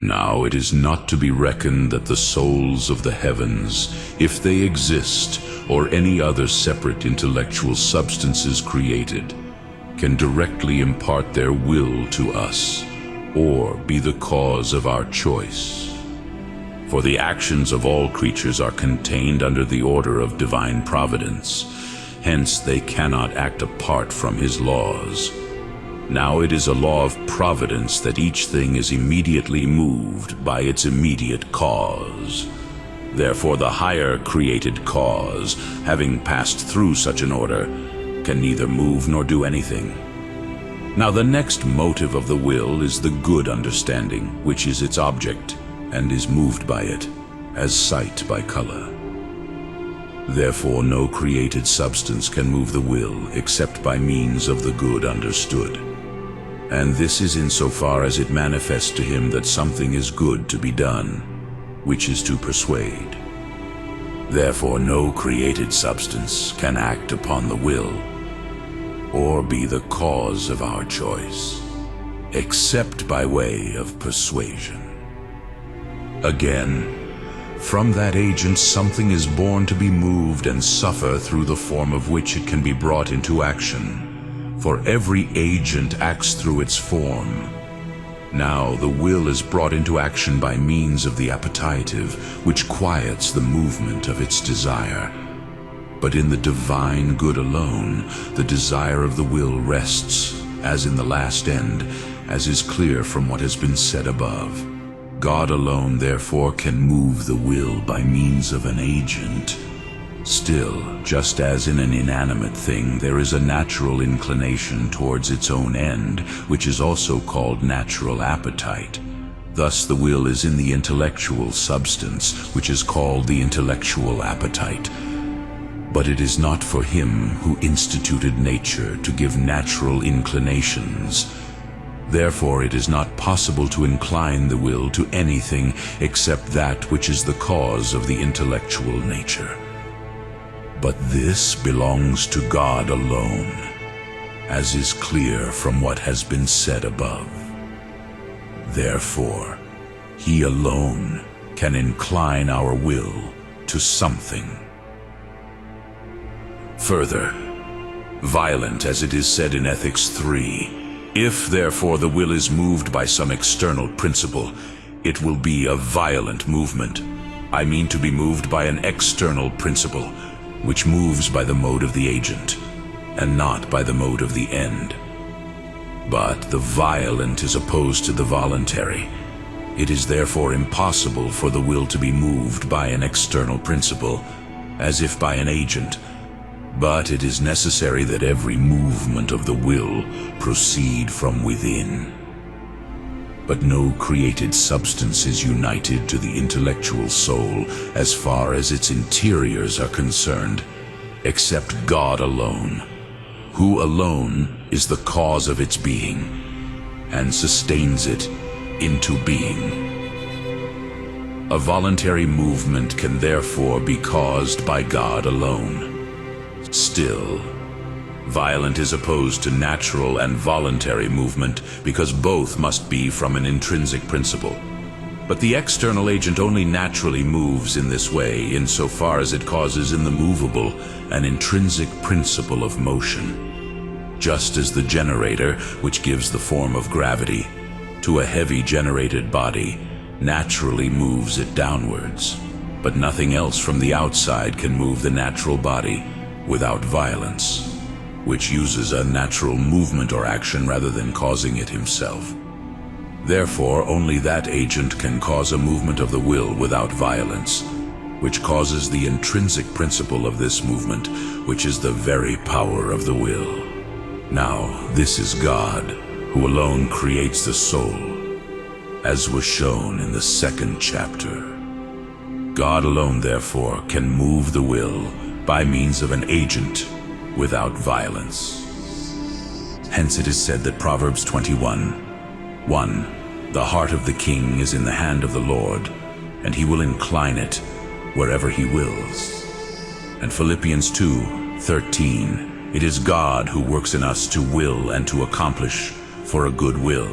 Now it is not to be reckoned that the souls of the heavens, if they exist, or any other separate intellectual substances created, can directly impart their will to us, or be the cause of our choice. For the actions of all creatures are contained under the order of divine providence, hence they cannot act apart from his laws. Now it is a law of providence that each thing is immediately moved by its immediate cause. Therefore the higher created cause, having passed through such an order, can neither move nor do anything. Now the next motive of the will is the good understanding, which is its object, and is moved by it, as sight by color. Therefore no created substance can move the will except by means of the good understood. And this is insofar as it manifests to him that something is good to be done, which is to persuade. Therefore no created substance can act upon the will, or be the cause of our choice, except by way of persuasion. Again, from that agent something is born to be moved and suffer through the form of which it can be brought into action. For every agent acts through its form. Now the will is brought into action by means of the appetitive, which quiets the movement of its desire. But in the divine good alone, the desire of the will rests, as in the last end, as is clear from what has been said above. God alone, therefore, can move the will by means of an agent. Still, just as in an inanimate thing there is a natural inclination towards its own end, which is also called natural appetite, thus the will is in the intellectual substance, which is called the intellectual appetite. But it is not for him who instituted nature to give natural inclinations. Therefore it is not possible to incline the will to anything except that which is the cause of the intellectual nature. But this belongs to God alone, as is clear from what has been said above. Therefore, he alone can incline our will to something. Further, violent as it is said in Ethics 3, if therefore the will is moved by some external principle, it will be a violent movement. I mean to be moved by an external principle, which moves by the mode of the agent, and not by the mode of the end. But the violent is opposed to the voluntary. It is therefore impossible for the will to be moved by an external principle, as if by an agent, but it is necessary that every movement of the will proceed from within. But no created substance is united to the intellectual soul as far as its interiors are concerned, except God alone, who alone is the cause of its being, and sustains it into being. A voluntary movement can therefore be caused by God alone. Still, violent is opposed to natural and voluntary movement because both must be from an intrinsic principle. But the external agent only naturally moves in this way insofar as it causes in the movable an intrinsic principle of motion. Just as the generator, which gives the form of gravity to a heavy generated body, naturally moves it downwards. But nothing else from the outside can move the natural body without violence, which uses a natural movement or action rather than causing it himself. Therefore, only that agent can cause a movement of the will without violence, which causes the intrinsic principle of this movement, which is the very power of the will. Now, this is God, who alone creates the soul, as was shown in the 2nd chapter. God alone, therefore, can move the will by means of an agent without violence. Hence it is said that Proverbs 21:1, the heart of the king is in the hand of the Lord, and he will incline it wherever he wills. And Philippians 2:13, it is God who works in us to will and to accomplish for a good will.